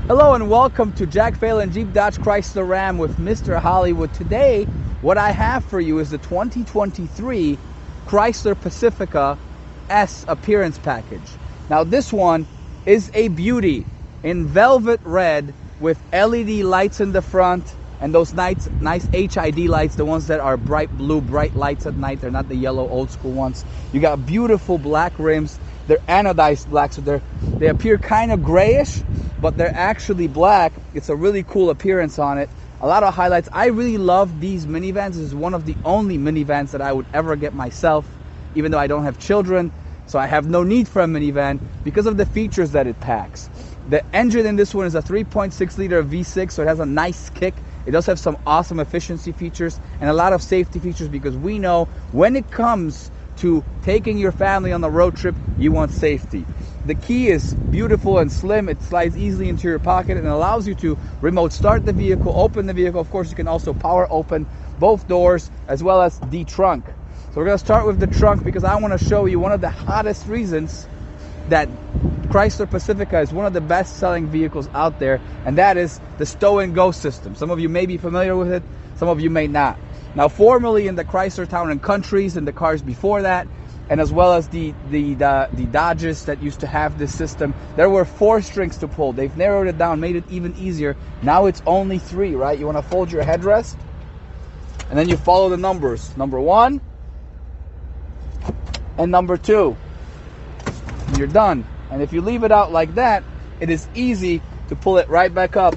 Hello and welcome to Jack Phelan Jeep Dodge Chrysler Ram with Mr. Hollywood. Today, what I have for you is the 2023 Chrysler Pacifica S appearance package. Now this one is a beauty in velvet red with LED lights in the front and those nice HID lights, the ones that are bright blue, bright lights at night. They're not the yellow old school ones. You got beautiful black rims. They're anodized black, so they appear kind of grayish, but they're actually black. It's a really cool appearance on it. A lot of highlights. I really love these minivans. This is one of the only minivans that I would ever get myself, even though I don't have children, so I have no need for a minivan because of the features that it packs. The engine in this one is a 3.6 liter V6, so it has a nice kick. It does have some awesome efficiency features and a lot of safety features, because we know when it comes to taking your family on a road trip, you want safety. The key is beautiful and slim. It slides easily into your pocket and allows you to remote start the vehicle, open the vehicle. Of course, you can also power open both doors as well as the trunk. So we're going to start with the trunk because I want to show you one of the hottest reasons that Chrysler Pacifica is one of the best selling vehicles out there, and that is the stow and go system. Some of you may be familiar with it, some of you may not. Now, formerly in the Chrysler Town and Countries and the cars before that, and as well as the Dodges that used to have this system, there were 4 strings to pull. They've narrowed it down, made it even easier. Now it's only 3, right? You want to fold your headrest, and then you follow the numbers. Number 1 and number 2. And you're done. And if you leave it out like that, it is easy to pull it right back up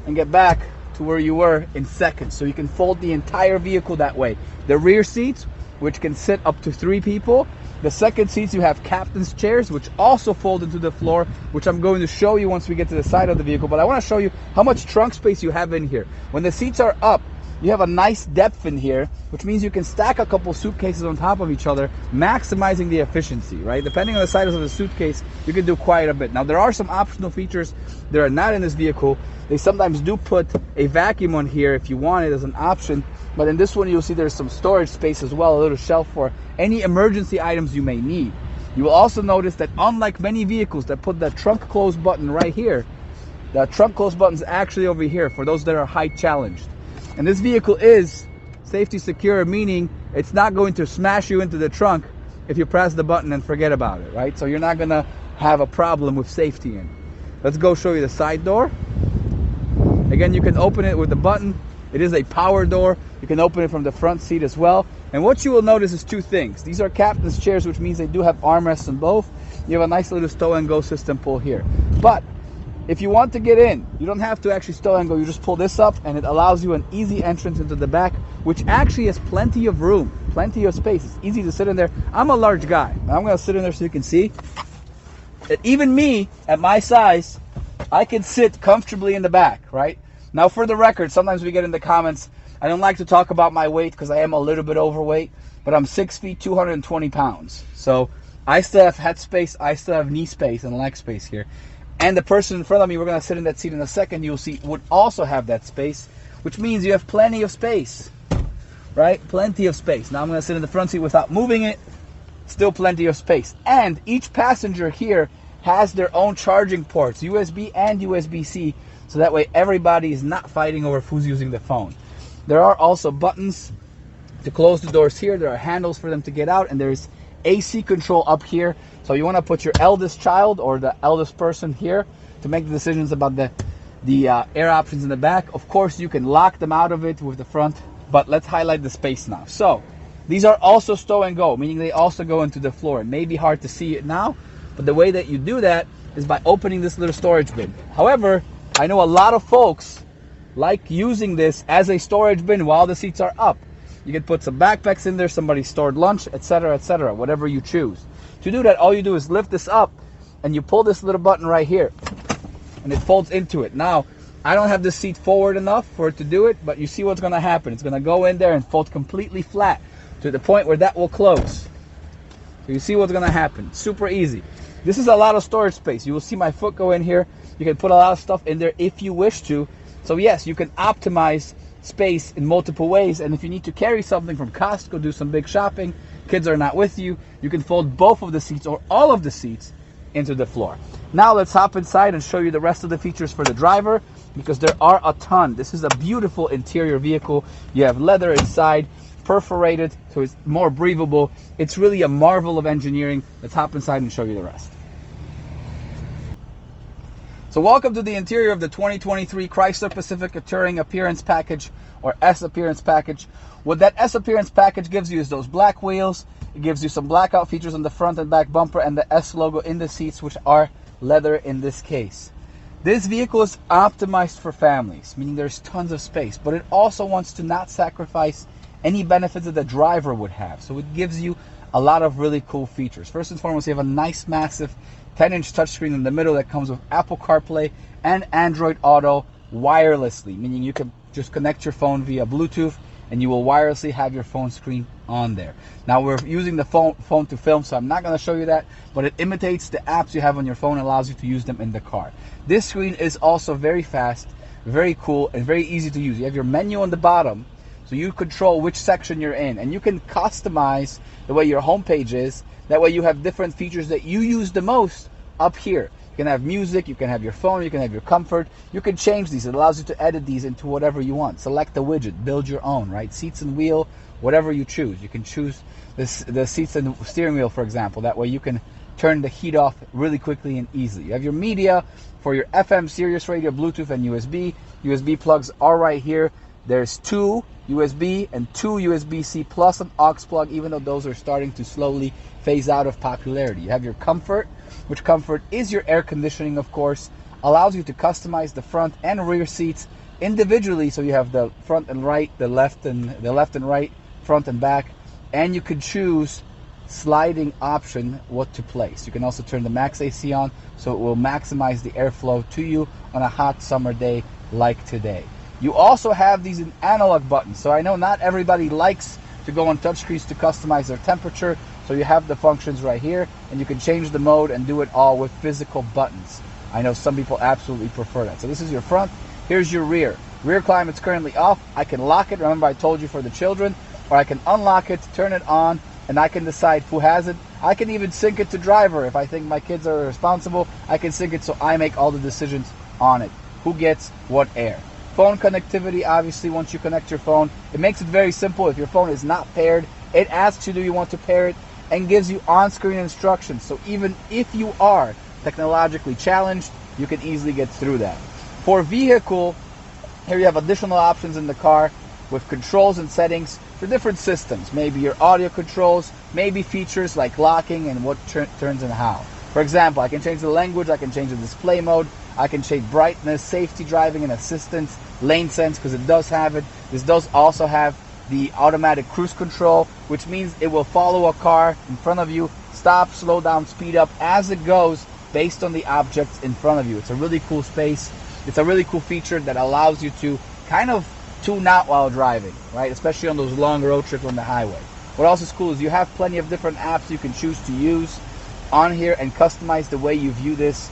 and get back to where you were in seconds. So you can fold the entire vehicle that way. The rear seats, which can sit up to 3 people. The second seats, you have captain's chairs, which also fold into the floor, which I'm going to show you once we get to the side of the vehicle. But I want to show you how much trunk space you have in here. When the seats are up, you have a nice depth in here, which means you can stack a couple suitcases on top of each other, maximizing the efficiency, right? Depending on the size of the suitcase, you can do quite a bit. Now, there are some optional features that are not in this vehicle. They sometimes do put a vacuum on here if you want it as an option, but in this one, you'll see there's some storage space as well, a little shelf for any emergency items you may need. You will also notice that unlike many vehicles that put the trunk close button right here, the trunk close button is actually over here for those that are height challenged. And this vehicle is safety secure, meaning it's not going to smash you into the trunk if you press the button and forget about it, right? So you're not gonna have a problem with safety in. Let's go show you the side door. Again, you can open it with the button. It is a power door. You can open it from the front seat as well. And what you will notice is 2 things. These are captain's chairs, which means they do have armrests in both. You have a nice little stow and go system pull here. But if you want to get in, you don't have to actually stow and go. You just pull this up and it allows you an easy entrance into the back, which actually has plenty of room, plenty of space. It's easy to sit in there. I'm a large guy. I'm going to sit in there so you can see that even me, at my size, I can sit comfortably in the back, right? Now, for the record, sometimes we get in the comments, I don't like to talk about my weight because I am a little bit overweight, but I'm 6 feet, 220 pounds. So I still have head space, I still have knee space and leg space here. And the person in front of me, we're going to sit in that seat in a second, you'll see would also have that space, which means you have plenty of space, right? Plenty of space. Now I'm going to sit in the front seat without moving it. Still plenty of space. And each passenger here has their own charging ports, USB and USB-C, so that way everybody is not fighting over who's using the phone. There are also buttons to close the doors here. There are handles for them to get out, and there's AC control up here. So you want to put your eldest child or the eldest person here to make the decisions about the air options in the back. Of course, you can lock them out of it with the front, but let's highlight the space now. So these are also stow and go, meaning they also go into the floor. It may be hard to see it now, but the way that you do that is by opening this little storage bin. However, I know a lot of folks like using this as a storage bin while the seats are up. You can put some backpacks in there, somebody stored lunch, etc., whatever you choose. To do that, all you do is lift this up and you pull this little button right here and it folds into it. Now, I don't have this seat forward enough for it to do it, but you see what's going to happen. It's going to go in there and fold completely flat to the point where that will close. So you see what's going to happen. Super easy. This is a lot of storage space. You will see my foot go in here. You can put a lot of stuff in there if you wish to. So yes, you can optimize space in multiple ways, and if you need to carry something from Costco, do some big shopping, kids are not with you, you can fold both of the seats or all of the seats into the floor. Now let's hop inside and show you the rest of the features for the driver, because there are a ton. This is a beautiful interior vehicle. You have leather inside, perforated, so it's more breathable. It's really a marvel of engineering. Let's hop inside and show you the rest. So welcome to the interior of the 2023 Chrysler Pacifica Touring Appearance Package, or S Appearance Package. What that S Appearance Package gives you is those black wheels. It gives you some blackout features on the front and back bumper, and the S logo in the seats, which are leather in this case. This vehicle is optimized for families, meaning there's tons of space, but it also wants to not sacrifice any benefits that the driver would have. So it gives you a lot of really cool features. First and foremost, you have a nice massive 10-inch touchscreen in the middle that comes with Apple CarPlay and Android Auto wirelessly, meaning you can just connect your phone via Bluetooth and you will wirelessly have your phone screen on there. Now we're using the phone to film, so I'm not going to show you that, but it imitates the apps you have on your phone and allows you to use them in the car. This screen is also very fast, very cool, and very easy to use. You have your menu on the bottom, so you control which section you're in, and you can customize the way your homepage is. That way you have different features that you use the most up here. You can have music, you can have your phone, you can have your comfort. You can change these. It allows you to edit these into whatever you want. Select the widget, build your own, right? Seats and wheel, whatever you choose. You can choose the seats and steering wheel, for example. That way you can turn the heat off really quickly and easily. You have your media for your FM, Sirius radio, Bluetooth, and USB. USB plugs are right here. There's 2 USB and 2 USB-C plus an aux plug, even though those are starting to slowly phase out of popularity. You have your comfort, which comfort is your air conditioning, of course. Allows you to customize the front and rear seats individually, so you have the front and right, the left and right, front and back, and you could choose sliding option what to place. You can also turn the max AC on, so it will maximize the airflow to you on a hot summer day like today. You also have these in analog buttons, so I know not everybody likes to go on touchscreens to customize their temperature, so you have the functions right here, and you can change the mode and do it all with physical buttons. I know some people absolutely prefer that. So this is your front. Here's your rear. Rear climate's currently off. I can lock it. Remember I told you for the children. Or I can unlock it, turn it on, and I can decide who has it. I can even sync it to driver. If I think my kids are responsible, I can sync it so I make all the decisions on it. Who gets what air. Phone connectivity, obviously, once you connect your phone, it makes it very simple. If your phone is not paired, it asks you, do you want to pair it, and gives you on-screen instructions. So even if you are technologically challenged, you can easily get through that. For vehicle, here you have additional options in the car with controls and settings for different systems. Maybe your audio controls, maybe features like locking and what turns and how. For example, I can change the language, I can change the display mode, I can change brightness, safety driving and assistance, lane sense, because it does have it. This does also have the automatic cruise control, which means it will follow a car in front of you, stop, slow down, speed up as it goes based on the objects in front of you. It's a really cool space. It's a really cool feature that allows you to kind of tune out while driving, right? Especially on those long road trips on the highway. What else is cool is you have plenty of different apps you can choose to use on here and customize the way you view these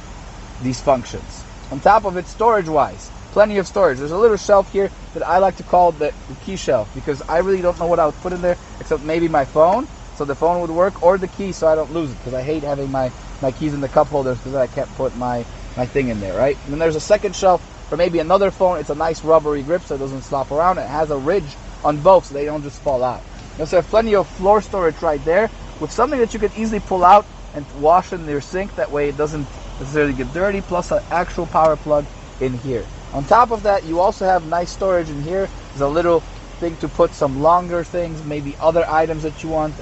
functions. On top of it, storage-wise, plenty of storage. There's a little shelf here that I like to call the key shelf, because I really don't know what I would put in there except maybe my phone, so the phone would work, or the key so I don't lose it, because I hate having my keys in the cup holders because I can't put my thing in there, right? And then there's a second shelf for maybe another phone. It's a nice rubbery grip so it doesn't slop around. It has a ridge on both so they don't just fall out. You also have plenty of floor storage right there with something that you can easily pull out and wash in your sink. That way it doesn't necessarily get dirty, plus an actual power plug in here. On top of that, you also have nice storage in here. There's a little thing to put some longer things, maybe other items that you want.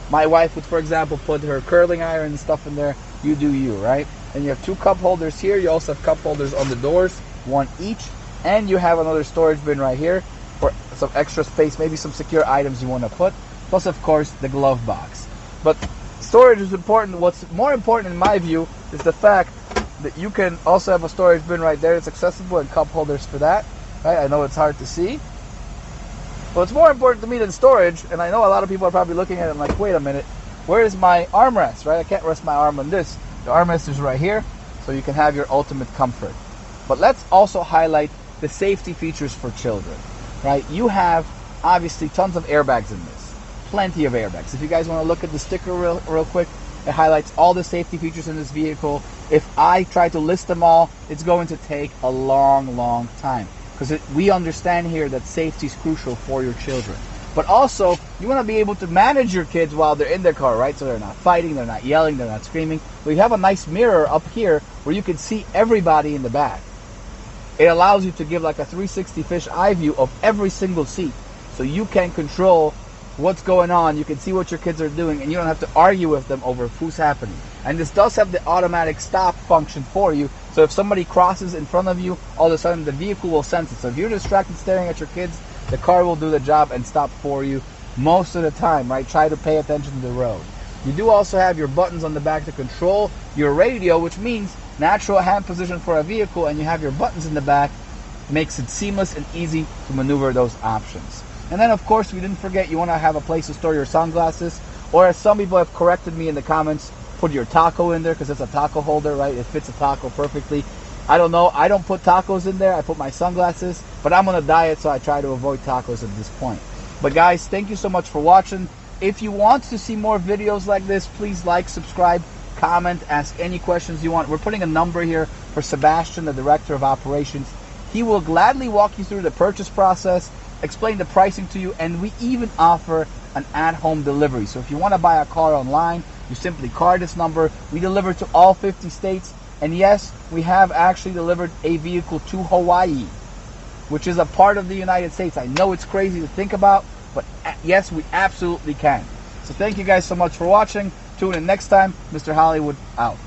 My wife would, for example, put her curling iron and stuff in there. You do you, right? And you have 2 cup holders here. You also have cup holders on the doors, 1 each. And you have another storage bin right here for some extra space, maybe some secure items you want to put. Plus, of course, the glove box. But storage is important. What's more important in my view is the fact that you can also have a storage bin right there. It's accessible, and cup holders for that. Right? I know it's hard to see. But what's more important to me than storage, and I know a lot of people are probably looking at it and like, wait a minute, where is my armrest, right? I can't rest my arm on this. The armrest is right here, so you can have your ultimate comfort. But let's also highlight the safety features for children, right? You have, obviously, tons of airbags in this. Plenty of airbags. If you guys want to look at the sticker real quick, It highlights all the safety features in this vehicle. If I try to list them all, it's going to take a long time, because we understand here that safety is crucial for your children. But also, you want to be able to manage your kids while they're in their car, right? So they're not fighting, they're not yelling, they're not screaming. We have a nice mirror up here where you can see everybody in the back. It allows you to give like a 360 fisheye view of every single seat. So you can control what's going on, you can see what your kids are doing, and you don't have to argue with them over who's happening. And this does have the automatic stop function for you. So if somebody crosses in front of you, all of a sudden the vehicle will sense it. So if you're distracted staring at your kids, the car will do the job and stop for you most of the time, right? Try to pay attention to the road. You do also have your buttons on the back to control your radio, which means natural hand position for a vehicle, and you have your buttons in the back. Makes it seamless and easy to maneuver those options. And then, of course, we didn't forget, you want to have a place to store your sunglasses, or as some people have corrected me in the comments, put your taco in there, because it's a taco holder, right? It fits a taco perfectly. I don't know. I don't put tacos in there. I put my sunglasses, but I'm on a diet, so I try to avoid tacos at this point. But guys, thank you so much for watching. If you want to see more videos like this, please like, subscribe, comment, ask any questions you want. We're putting a number here for Sebastian, the Director of Operations. He will gladly walk you through the purchase process, explain the pricing to you, and we even offer an at-home delivery. So if you want to buy a car online, you simply call this number. We deliver to all 50 states. And yes, we have actually delivered a vehicle to Hawaii, which is a part of the United States. I know it's crazy to think about, but yes, we absolutely can. So thank you guys so much for watching. Tune in next time. Mr. Hollywood out.